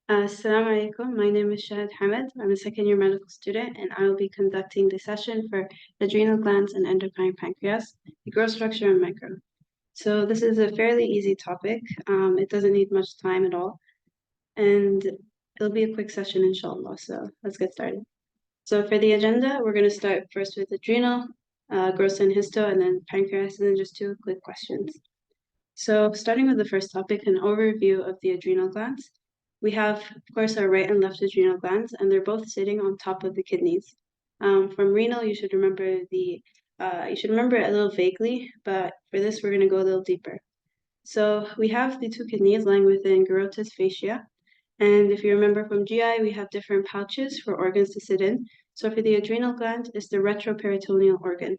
Assalamu alaikum. My name is Shahad Hammad. I'm a second year medical student, and I will be conducting the session for adrenal glands and endocrine pancreas, the growth structure and micro. So this is a fairly easy topic. It doesn't need much time at all, and it'll be a quick session, inshallah. So let's get started. So for the agenda, we're going to start first with adrenal, growth and histo, and then pancreas, and then just two quick questions. So starting with the first topic, an overview of the adrenal glands. We have, of course, our right and left adrenal glands, and they're both sitting on top of the kidneys. From renal, you should remember it a little vaguely, but for this, we're going to go a little deeper. So we have the two kidneys lying within Gerotis fascia, and if you remember from GI, we have different pouches for organs to sit in. So for the adrenal gland, it's the retroperitoneal organ.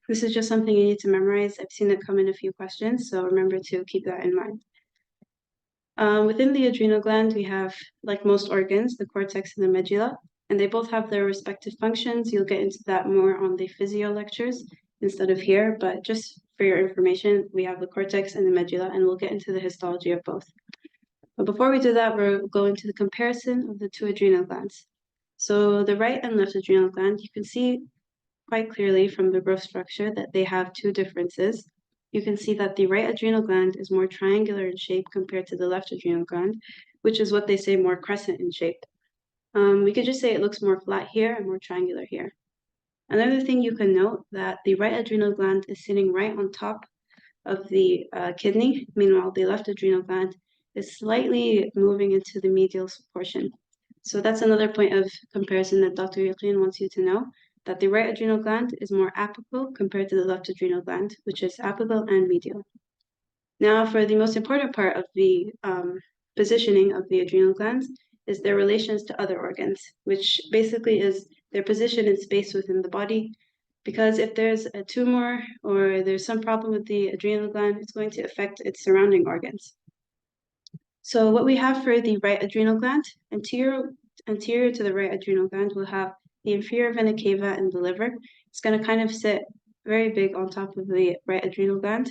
This is just something you need to memorize. I've seen it come in a few questions, so remember to keep that in mind. Within the adrenal gland, we have, like most organs, the cortex and the medulla, and they both have their respective functions. You'll get into that more on the physio lectures instead of here, but just for your information, we have the cortex and the medulla, and we'll get into the histology of both. But before we do that, we're going to the comparison of the two adrenal glands. So the right and left adrenal gland, you can see quite clearly from the growth structure that they have two differences. You can see that the right adrenal gland is more triangular in shape compared to the left adrenal gland, which is what they say more crescent in shape. We could just say it looks more flat here and more triangular here. Another thing you can note that the right adrenal gland is sitting right on top of the kidney. Meanwhile, the left adrenal gland is slightly moving into the medial portion. So that's another point of comparison that Dr. Yaqeen wants you to know, that the right adrenal gland is more apical compared to the left adrenal gland, which is apical and medial. Now, for the most important part of the positioning of the adrenal glands is their relations to other organs, which basically is their position in space within the body. Because if there's a tumor or there's some problem with the adrenal gland, it's going to affect its surrounding organs. So what we have for the right adrenal gland, anterior to the right adrenal gland, we'll have the inferior vena cava and the liver. It's going to kind of sit very big on top of the right adrenal gland.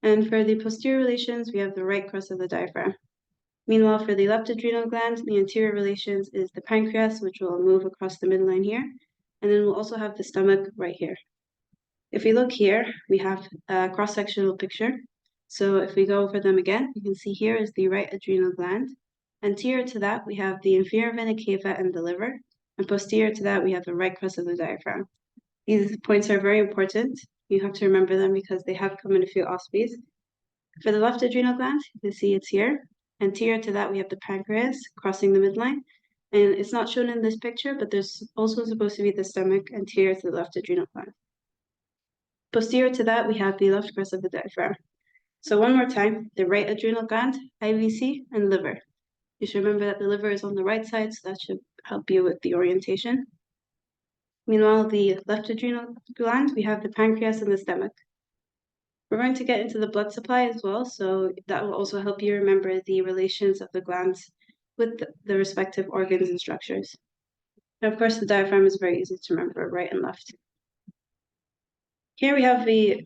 And for the posterior relations, we have the right crest of the diaphragm. Meanwhile, for the left adrenal gland, the anterior relations is the pancreas, which will move across the midline here. And then we'll also have the stomach right here. If we look here, we have a cross-sectional picture. So if we go over them again, you can see here is the right adrenal gland. Anterior to that, we have the inferior vena cava and the liver. And posterior to that, we have the right crest of the diaphragm. These points are very important. You have to remember them because they have come in a few OSPEs. For the left adrenal gland, you can see it's here. Anterior to that, we have the pancreas crossing the midline. And it's not shown in this picture, but there's also supposed to be the stomach anterior to the left adrenal gland. Posterior to that, we have the left crest of the diaphragm. So one more time, the right adrenal gland, IVC, and liver. You should remember that the liver is on the right side, so that should help you with the orientation. Meanwhile, the left adrenal gland, we have the pancreas and the stomach. We're going to get into the blood supply as well, so that will also help you remember the relations of the glands with the respective organs and structures. And of course, the diaphragm is very easy to remember, right and left. Here we have the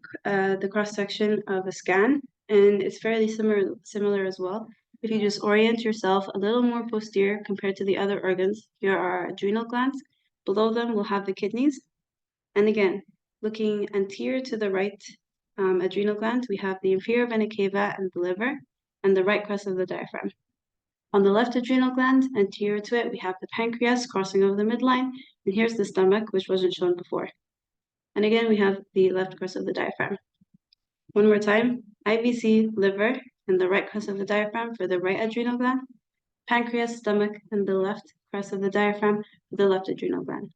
cross-section of a scan, and it's fairly similar as well. If you just orient yourself a little more posterior compared to the other organs, here are our adrenal glands. Below them, we'll have the kidneys. And again, looking anterior to the right adrenal gland, we have the inferior vena cava and the liver, and the right crest of the diaphragm. On the left adrenal gland, anterior to it, we have the pancreas crossing over the midline, and here's the stomach, which wasn't shown before. And again, we have the left crest of the diaphragm. One more time, IVC, liver, and the right crest of the diaphragm for the right adrenal gland, pancreas, stomach, and the left crest of the diaphragm for the left adrenal gland.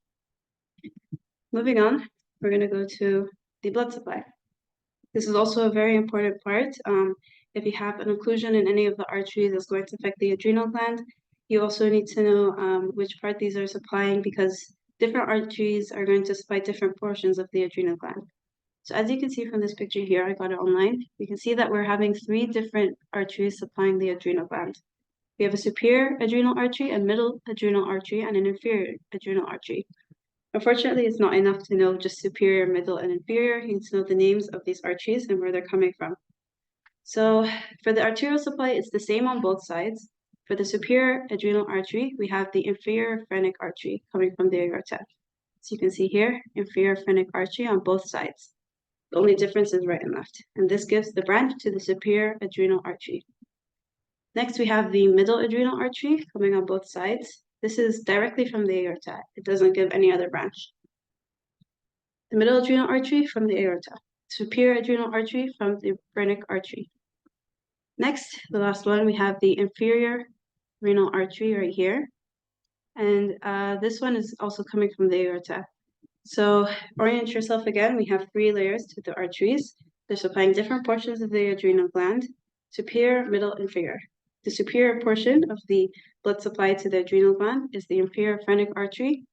Moving on, we're going to go to the blood supply. This is also a very important part. If you have an occlusion in any of the arteries that's going to affect the adrenal gland, you also need to know which part these are supplying because different arteries are going to supply different portions of the adrenal gland. So as you can see from this picture here, I got it online, you can see that we're having 3 different arteries supplying the adrenal gland. We have a superior adrenal artery, a middle adrenal artery, and an inferior adrenal artery. Unfortunately, it's not enough to know just superior, middle, and inferior. You need to know the names of these arteries and where they're coming from. So for the arterial supply, it's the same on both sides. For the superior adrenal artery, we have the inferior phrenic artery coming from the aorta. So you can see here, inferior phrenic artery on both sides. The only difference is right and left, and this gives the branch to the superior adrenal artery. Next, we have the middle adrenal artery coming on both sides. This is directly from the aorta. It doesn't give any other branch. The middle adrenal artery from the aorta. Superior adrenal artery from the phrenic artery. Next, the last one, we have the inferior renal artery right here. And this one is also coming from the aorta. So orient yourself again. We have 3 layers to the arteries. They're supplying different portions of the adrenal gland, superior, middle, inferior. The superior portion of the blood supply to the adrenal gland is the inferior phrenic artery.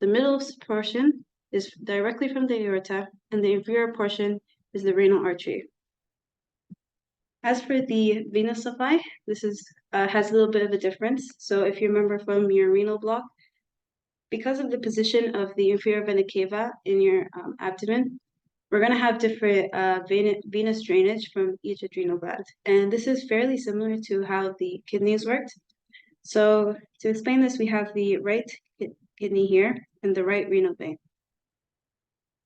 The middle portion is directly from the aorta, and the inferior portion is the renal artery. As for the venous supply, this is has a little bit of a difference. So if you remember from your renal block, because of the position of the inferior vena cava in your abdomen, we're going to have different venous drainage from each adrenal gland. And this is fairly similar to how the kidneys worked. So to explain this, we have the right kidney here and the right renal vein.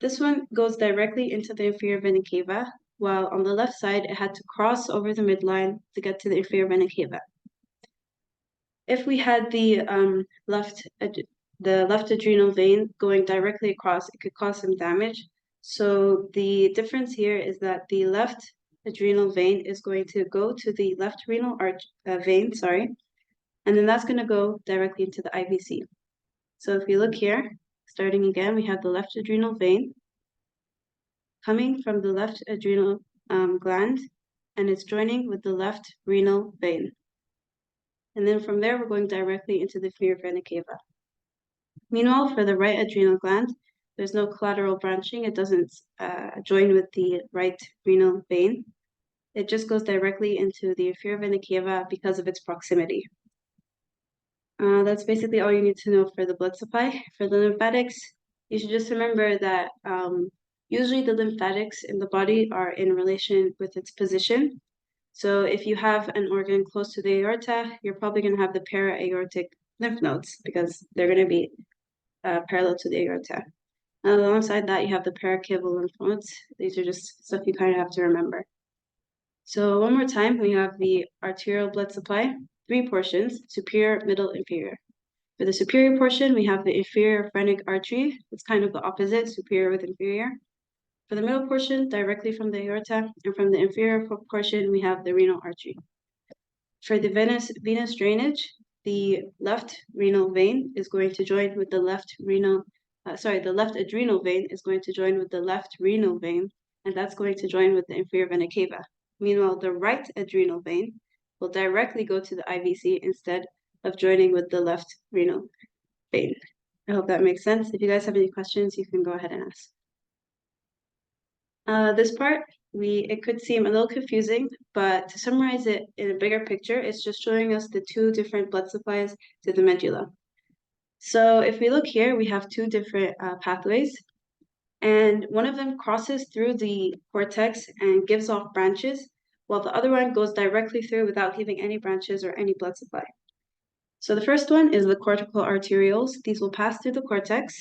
This one goes directly into the inferior vena cava, while on the left side, it had to cross over the midline to get to the inferior vena cava. If we had the left adrenal vein going directly across, it could cause some damage. So the difference here is that the left adrenal vein is going to go to the left renal vein, and then that's going to go directly into the IVC. So if you look here, starting again, we have the left adrenal vein coming from the left adrenal gland, and it's joining with the left renal vein. And then from there, we're going directly into the inferior vena cava. Meanwhile, for the right adrenal gland, there's no collateral branching. It doesn't join with the right renal vein. It just goes directly into the inferior vena cava because of its proximity. That's basically all you need to know for the blood supply. For the lymphatics, you should just remember that usually the lymphatics in the body are in relation with its position. So if you have an organ close to the aorta, you're probably going to have the para-aortic lymph nodes because they're going to be parallel to the aorta. Alongside that, you have the paracaval lymph nodes. These are just stuff you kind of have to remember. So one more time, we have the arterial blood supply, 3 portions, superior, middle, inferior. For the superior portion, we have the inferior phrenic artery. It's kind of the opposite, superior with inferior. For the middle portion, directly from the aorta, and from the inferior portion, we have the renal artery. For the venous drainage, the left renal vein is going to join with the left adrenal vein is going to join with the left renal vein, and that's going to join with the inferior vena cava. Meanwhile, the right adrenal vein will directly go to the IVC instead of joining with the left renal vein. I hope that makes sense. If you guys have any questions, you can go ahead and ask. This part, it could seem a little confusing, but to summarize it in a bigger picture, it's just showing us the 2 different blood supplies to the medulla. So if we look here, we have 2 different pathways, and one of them crosses through the cortex and gives off branches, while the other one goes directly through without giving any branches or any blood supply. So the first one is the cortical arterioles. These will pass through the cortex,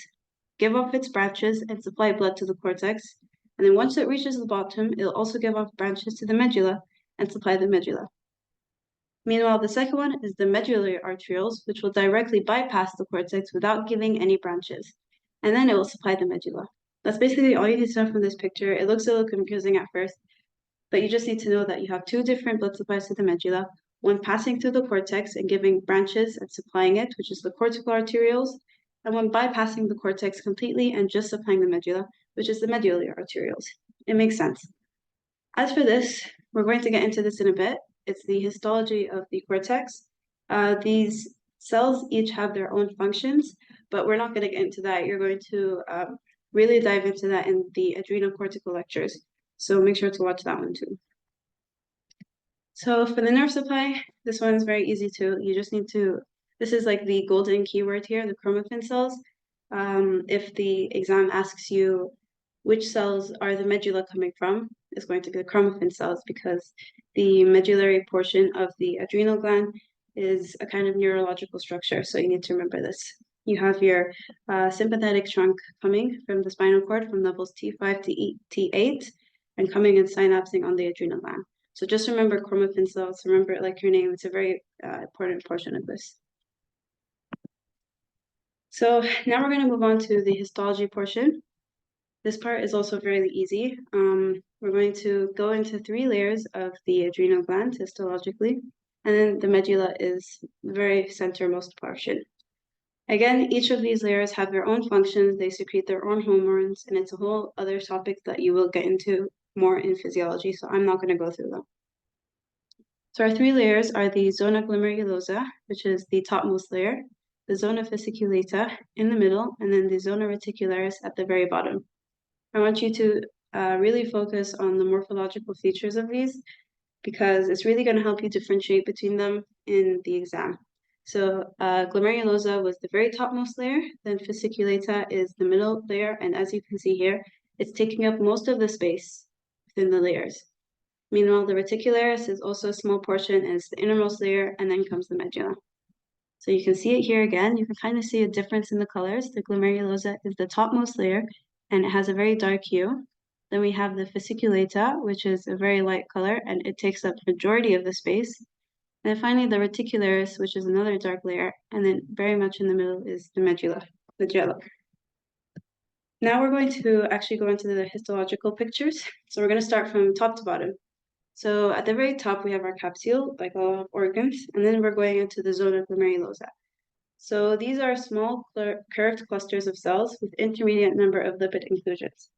give off its branches, and supply blood to the cortex. And then once it reaches the bottom, it'll also give off branches to the medulla and supply the medulla. Meanwhile, the second one is the medullary arterioles, which will directly bypass the cortex without giving any branches. And then it will supply the medulla. That's basically all you need to know from this picture. It looks a little confusing at first, but you just need to know that you have 2 different blood supplies to the medulla, one passing through the cortex and giving branches and supplying it, which is the cortical arterioles, and one bypassing the cortex completely and just supplying the medulla, which is the medullary arterioles. It makes sense. As for this, we're going to get into this in a bit. It's the histology of the cortex. These cells each have their own functions, but we're not going to get into that. You're going to really dive into that in the adrenocortical lectures. So make sure to watch that one too. So for the nerve supply, this one's very easy too. You just need to, this is like the golden keyword here, the chromaffin cells. If the exam asks you which cells are the medulla coming from, it's going to be the chromaffin cells because the medullary portion of the adrenal gland is a kind of neurological structure, so you need to remember this. You have your sympathetic trunk coming from the spinal cord from levels T5 to T8 and coming and synapsing on the adrenal gland. So just remember chromaffin cells, remember it like your name. It's a very important portion of this. So now we're going to move on to the histology portion. This part is also very easy. We're going to go into 3 layers of the adrenal gland histologically, and then the medulla is the very centermost portion. Again, each of these layers have their own functions, they secrete their own hormones, and it's a whole other topic that you will get into more in physiology, so I'm not going to go through them. So our 3 layers are the zona glomerulosa, which is the topmost layer, the zona fasciculata in the middle, and then the zona reticularis at the very bottom. I want you to really focus on the morphological features of these because it's really going to help you differentiate between them in the exam. So glomerulosa was the very topmost layer, then fasciculata is the middle layer, and as you can see here, it's taking up most of the space within the layers. Meanwhile, the reticularis is also a small portion, and it's the innermost layer, and then comes the medulla. So you can see it here again. You can kind of see a difference in the colors. The glomerulosa is the topmost layer, and it has a very dark hue. Then we have the fasciculata, which is a very light color, and it takes up majority of the space. And then finally, the reticularis, which is another dark layer, and then very much in the middle is the medulla. Now we're going to actually go into the histological pictures. So we're going to start from top to bottom. So at the very top, we have our capsule, like all organs, and then we're going into the zona glomerulosa. So these are small curved clusters of cells with intermediate number of lipid inclusions.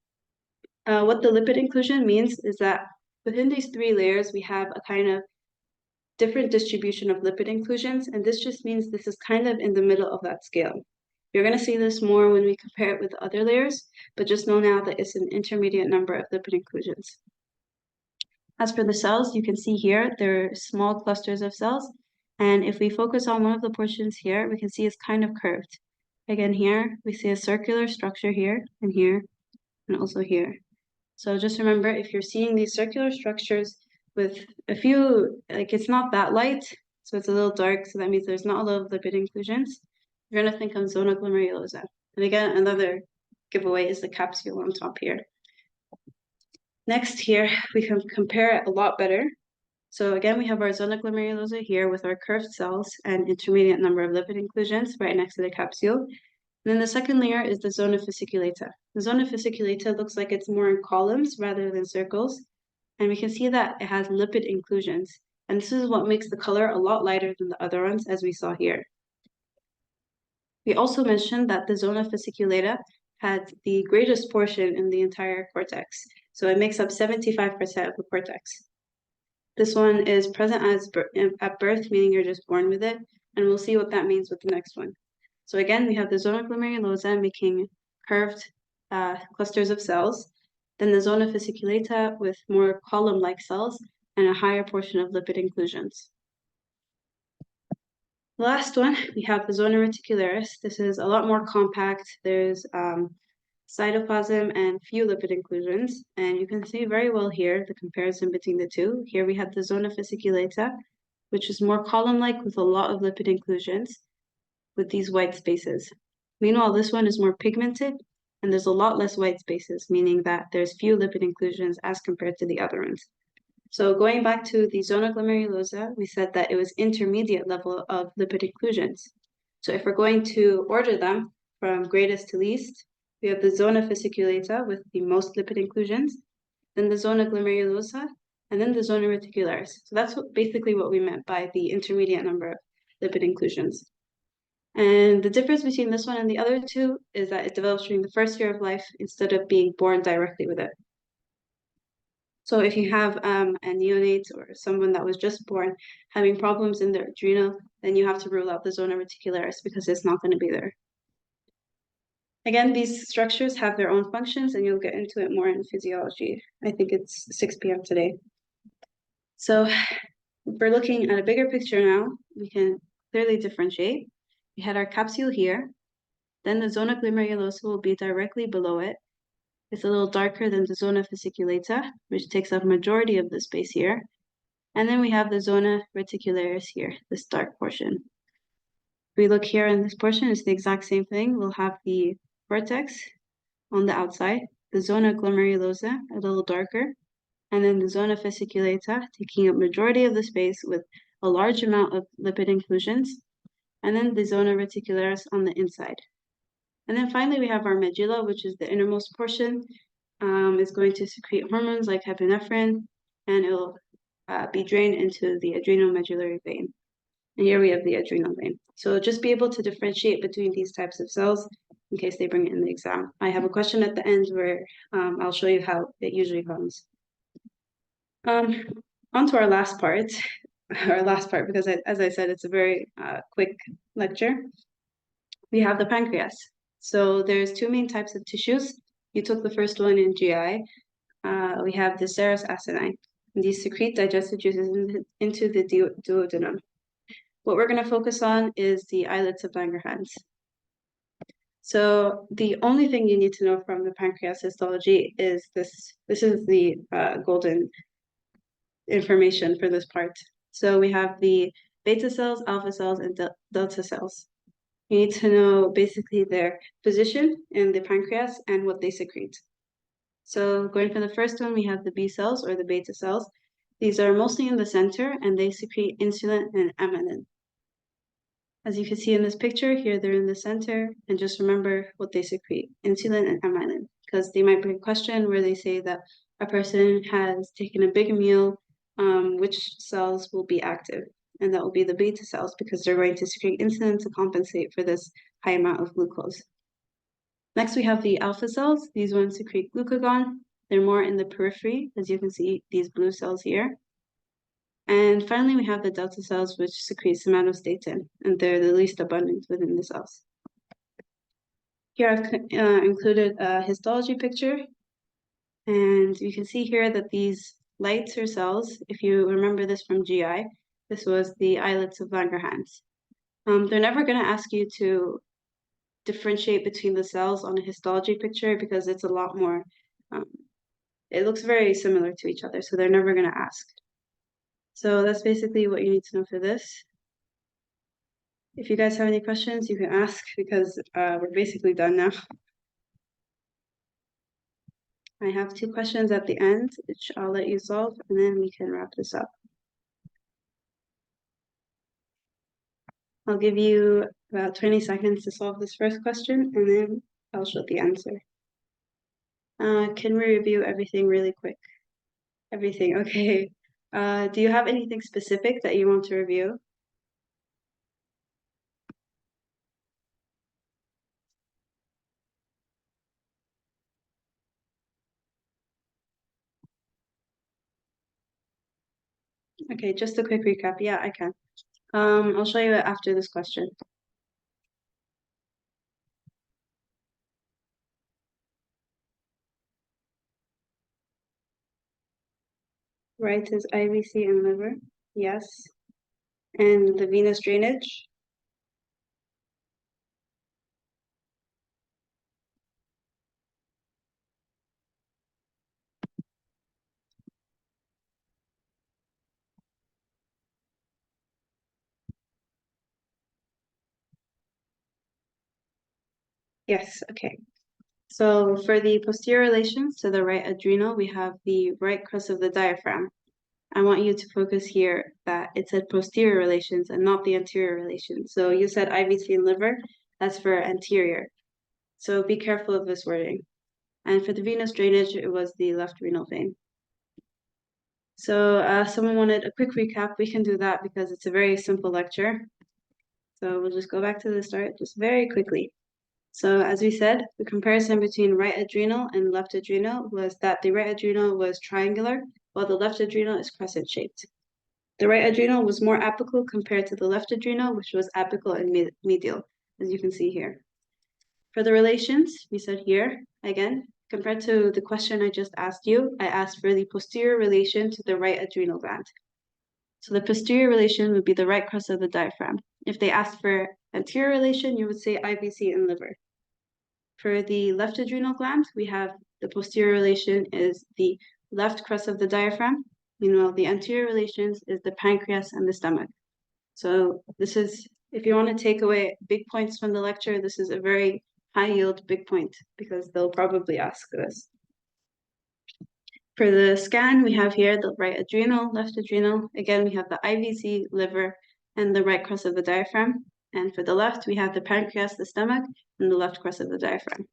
What the lipid inclusion means is that within these 3 layers, we have a kind of different distribution of lipid inclusions, and this just means this is kind of in the middle of that scale. You're going to see this more when we compare it with other layers, but just know now that it's an intermediate number of lipid inclusions. As for the cells, you can see here, they're small clusters of cells. And if we focus on one of the portions here, we can see it's kind of curved. Again, here, we see a circular structure here, and also here. So just remember, if you're seeing these circular structures with a few, like it's not that light, so it's a little dark, so that means there's not a lot of lipid inclusions, you're going to think of zona glomerulosa. And again, another giveaway is the capsule on top here. Next here, we can compare it a lot better. So again, we have our zona glomerulosa here with our curved cells and intermediate number of lipid inclusions right next to the capsule. And then the second layer is the zona fasciculata. The zona fasciculata looks like it's more in columns rather than circles. And we can see that it has lipid inclusions. And this is what makes the color a lot lighter than the other ones, as we saw here. We also mentioned that the zona fasciculata had the greatest portion in the entire cortex. So it makes up 75% of the cortex. This one is present at birth, meaning you're just born with it, and we'll see what that means with the next one. So again, we have the zona glomerulosa making curved clusters of cells, then the zona fasciculata with more column-like cells and a higher portion of lipid inclusions. The last one, we have the zona reticularis. This is a lot more compact. There's cytoplasm and few lipid inclusions, and you can see very well here the comparison between the two. Here we have the zona fasciculata, which is more column-like with a lot of lipid inclusions with these white spaces. Meanwhile, this one is more pigmented, and there's a lot less white spaces, meaning that there's few lipid inclusions as compared to the other ones. So going back to the zona glomerulosa, we said that it was intermediate level of lipid inclusions. So if we're going to order them from greatest to least, we have the zona fasciculata with the most lipid inclusions, then the zona glomerulosa, and then the zona reticularis. So that's basically what we meant by the intermediate number of lipid inclusions. And the difference between this one and the other two is that it develops during the first year of life instead of being born directly with it. So if you have a neonate or someone that was just born having problems in their adrenal, then you have to rule out the zona reticularis because it's not going to be there. Again, these structures have their own functions, and you'll get into it more in physiology. I think it's 6 p.m. today. So if we're looking at a bigger picture now, we can clearly differentiate. We had our capsule here, then the zona glomerulosa will be directly below it. It's a little darker than the zona fasciculata, which takes up majority of the space here. And then we have the zona reticularis here, this dark portion. If we look here in this portion, it's the exact same thing. We'll have the cortex on the outside, the zona glomerulosa, a little darker, and then the zona fasciculata, taking up majority of the space with a large amount of lipid inclusions, and then the zona reticularis on the inside. And then finally, we have our medulla, which is the innermost portion. It's going to secrete hormones like epinephrine, and it will be drained into the adrenal medullary vein. And here we have the adrenal vein. So just be able to differentiate between these types of cells in case they bring it in the exam. I have a question at the end where I'll show you how it usually comes. On to our last part, because as I said, it's a very quick lecture. We have the pancreas. So there's two main types of tissues. You took the first one in GI. We have the serous acini. These secrete digestive juices into the duodenum. What we're going to focus on is the islets of Langerhans. So the only thing you need to know from the pancreas histology is this. This is the golden information for this part. So we have the beta cells, alpha cells, and delta cells. You need to know basically their position in the pancreas and what they secrete. So going for the first one, we have the B cells or the beta cells. These are mostly in the center and they secrete insulin and amylin. As you can see in this picture here, they're in the center, and just remember what they secrete, insulin and amylin, because they might bring a question where they say that a person has taken a big meal, which cells will be active? And that will be the beta cells because they're going to secrete insulin to compensate for this high amount of glucose. Next, we have the alpha cells. These ones secrete glucagon. They're more in the periphery, as you can see these blue cells here. And finally, we have the delta cells, which secrete somatostatin, and they're the least abundant within the cells. Here I've included a histology picture, and you can see here that these lights or cells, if you remember this from GI, this was the islets of Langerhans. They're never going to ask you to differentiate between the cells on a histology picture because it's a lot more, it looks very similar to each other, so they're never going to ask. So that's basically what you need to know for this. If you guys have any questions, you can ask because we're basically done now. I have two questions at the end, which I'll let you solve, and then we can wrap this up. I'll give you about 20 seconds to solve this first question, and then I'll show the answer. Can we review everything really quick? Everything, okay. Do you have anything specific that you want to review? Okay, just a quick recap. Yeah, I can. I'll show you it after this question. Right is IVC and liver. Yes. And the venous drainage. Yes, okay. So for the posterior relations to the right adrenal, we have the right crest of the diaphragm. I want you to focus here that it said posterior relations and not the anterior relations. So you said IVC and liver, that's for anterior. So be careful of this wording. And for the venous drainage, it was the left renal vein. So someone wanted a quick recap. We can do that because it's a very simple lecture. So we'll just go back to the start just very quickly. So as we said, the comparison between right adrenal and left adrenal was that the right adrenal was triangular, while the left adrenal is crescent-shaped. The right adrenal was more apical compared to the left adrenal, which was apical and medial, as you can see here. For the relations, we said here, again, compared to the question I just asked you, I asked for the posterior relation to the right adrenal gland. So the posterior relation would be the right crest of the diaphragm. If they asked for anterior relation, you would say IVC and liver. For the left adrenal gland, we have the posterior relation is the left crest of the diaphragm. Meanwhile, the anterior relations is the pancreas and the stomach. So this is, if you want to take away big points from the lecture, this is a very high yield big point because they'll probably ask this. For the scan, we have here the right adrenal, left adrenal. Again, we have the IVC, liver, and the right crest of the diaphragm. And for the left, we have the pancreas, the stomach, and the left crest of the diaphragm.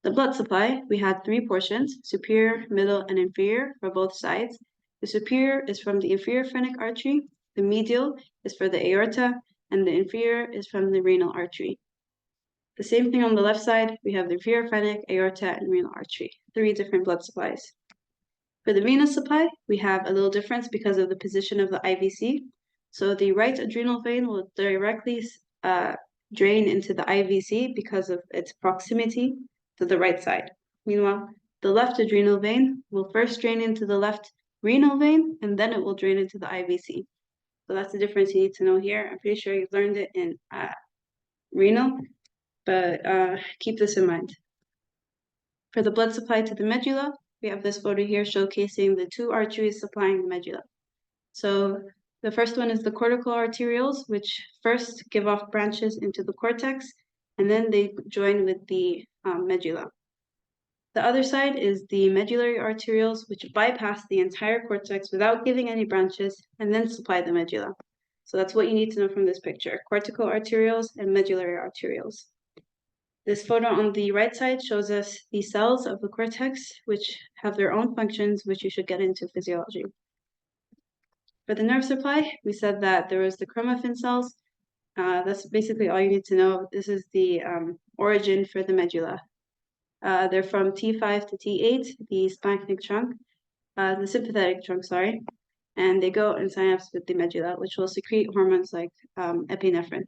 The blood supply, we had 3 portions, superior, middle, and inferior for both sides. The superior is from the inferior phrenic artery, the medial is for the aorta, and the inferior is from the renal artery. The same thing on the left side, we have the inferior phrenic, aorta, and renal artery, 3 different blood supplies. For the venous supply, we have a little difference because of the position of the IVC. So the right adrenal vein will directly drain into the IVC because of its proximity to the right side. Meanwhile, the left adrenal vein will first drain into the left renal vein, and then it will drain into the IVC. So that's the difference you need to know here. I'm pretty sure you've learned it in renal, but keep this in mind. For the blood supply to the medulla, we have this photo here showcasing the 2 arteries supplying the medulla. So the first one is the cortical arterioles, which first give off branches into the cortex, and then they join with the medulla. The other side is the medullary arterioles, which bypass the entire cortex without giving any branches, and then supply the medulla. So that's what you need to know from this picture, cortical arterioles and medullary arterioles. This photo on the right side shows us the cells of the cortex, which have their own functions, which you should get into physiology. For the nerve supply, we said that there was the chromaffin cells. That's basically all you need to know. This is the origin for the medulla. They're from T5 to T8, the splanchnic trunk, the sympathetic trunk, sorry, and they go in synapse with the medulla, which will secrete hormones like epinephrine.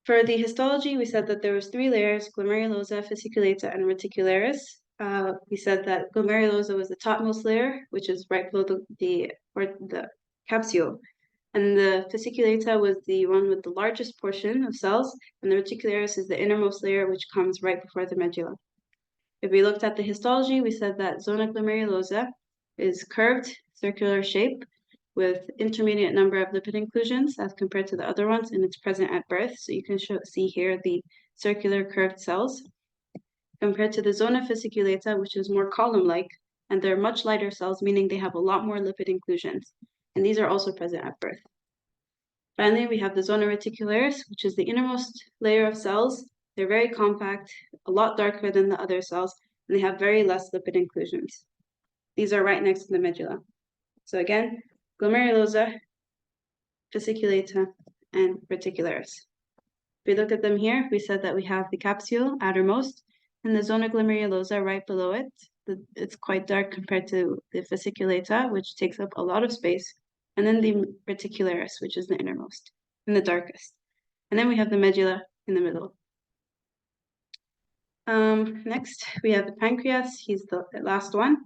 For the histology, we said that there was 3 layers, glomerulosa, fasciculata, and reticularis. We said that glomerulosa was the topmost layer, which is right below the capsule. And the fasciculata was the one with the largest portion of cells, and the reticularis is the innermost layer, which comes right before the medulla. If we looked at the histology, we said that zona glomerulosa is curved, circular shape, with intermediate number of lipid inclusions as compared to the other ones, and it's present at birth. So you can see here the circular curved cells, compared to the zona fasciculata, which is more column-like, and they're much lighter cells, meaning they have a lot more lipid inclusions, and these are also present at birth. Finally, we have the zona reticularis, which is the innermost layer of cells. They're very compact, a lot darker than the other cells, and they have very less lipid inclusions. These are right next to the medulla. So again, glomerulosa, fasciculata, and reticularis. If we look at them here, we said that we have the capsule outermost, and the zona glomerulosa right below it. It's quite dark compared to the fasciculata, which takes up a lot of space, and then the reticularis, which is the innermost and the darkest. And then we have the medulla in the middle. Next, we have the pancreas. He's the last one.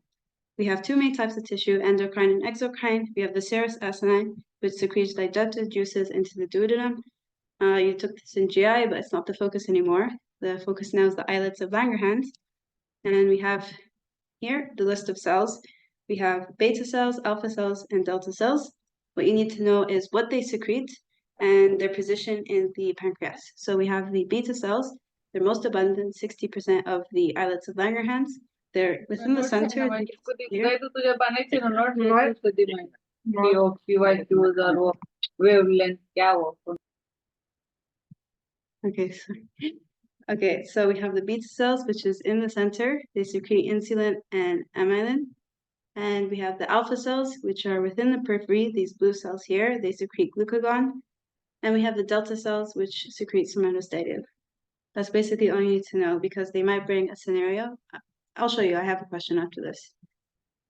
We have 2 main types of tissue, endocrine and exocrine. We have the serous acini, which secretes digestive juices into the duodenum. You took this in GI, but it's not the focus anymore. The focus now is the islets of Langerhans. And we have here the list of cells. We have beta cells, alpha cells, and delta cells. What you need to know is what they secrete and their position in the pancreas. So we have the beta cells. They're most abundant, 60% of the islets of Langerhans. They're within the center. Okay, so we have the beta cells, which is in the center. They secrete insulin and amylin. And we have the alpha cells, which are within the periphery, these blue cells here. They secrete glucagon. And we have the delta cells, which secrete somatostatin. That's basically all you need to know because they might bring a scenario. I'll show you. I have a question after this.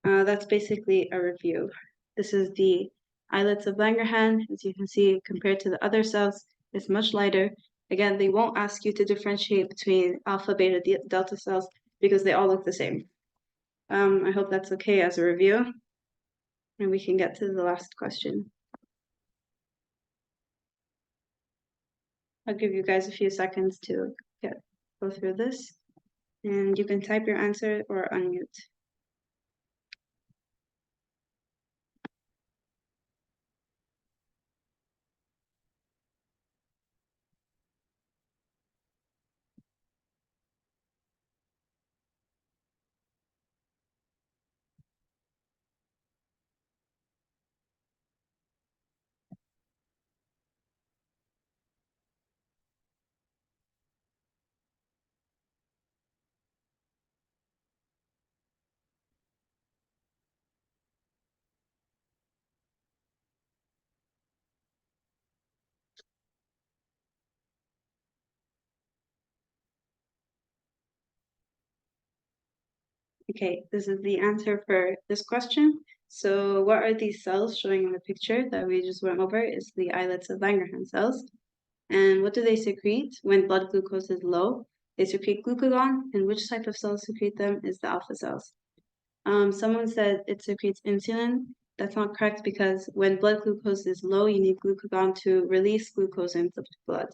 That's basically a review. This is the islets of Langerhans. As you can see, compared to the other cells, it's much lighter. Again, they won't ask you to differentiate between alpha, beta, delta cells because they all look the same. I hope that's okay as a review. And we can get to the last question. I'll give you guys a few seconds to go through this. And you can type your answer or unmute. Okay, this is the answer for this question. So what are these cells showing in the picture that we just went over is the islets of Langerhans cells. And what do they secrete when blood glucose is low? They secrete glucagon, and which type of cells secrete them is the alpha cells. Someone said it secretes insulin. That's not correct because when blood glucose is low, you need glucagon to release glucose into the blood.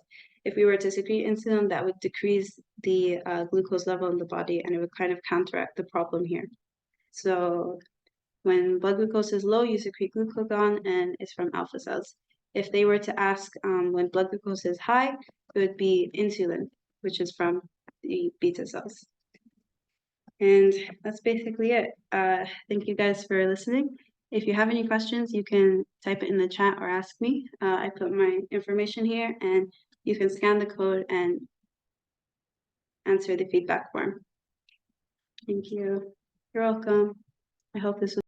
If we were to secrete insulin, that would decrease the glucose level in the body and it would kind of counteract the problem here. So when blood glucose is low, you secrete glucagon and it's from alpha cells. If they were to ask when blood glucose is high, it would be insulin, which is from the beta cells. And that's basically it. Thank you guys for listening. If you have any questions, you can type it in the chat or ask me. I put my information here and you can scan the code and answer the feedback form. Thank you. You're welcome. I hope this was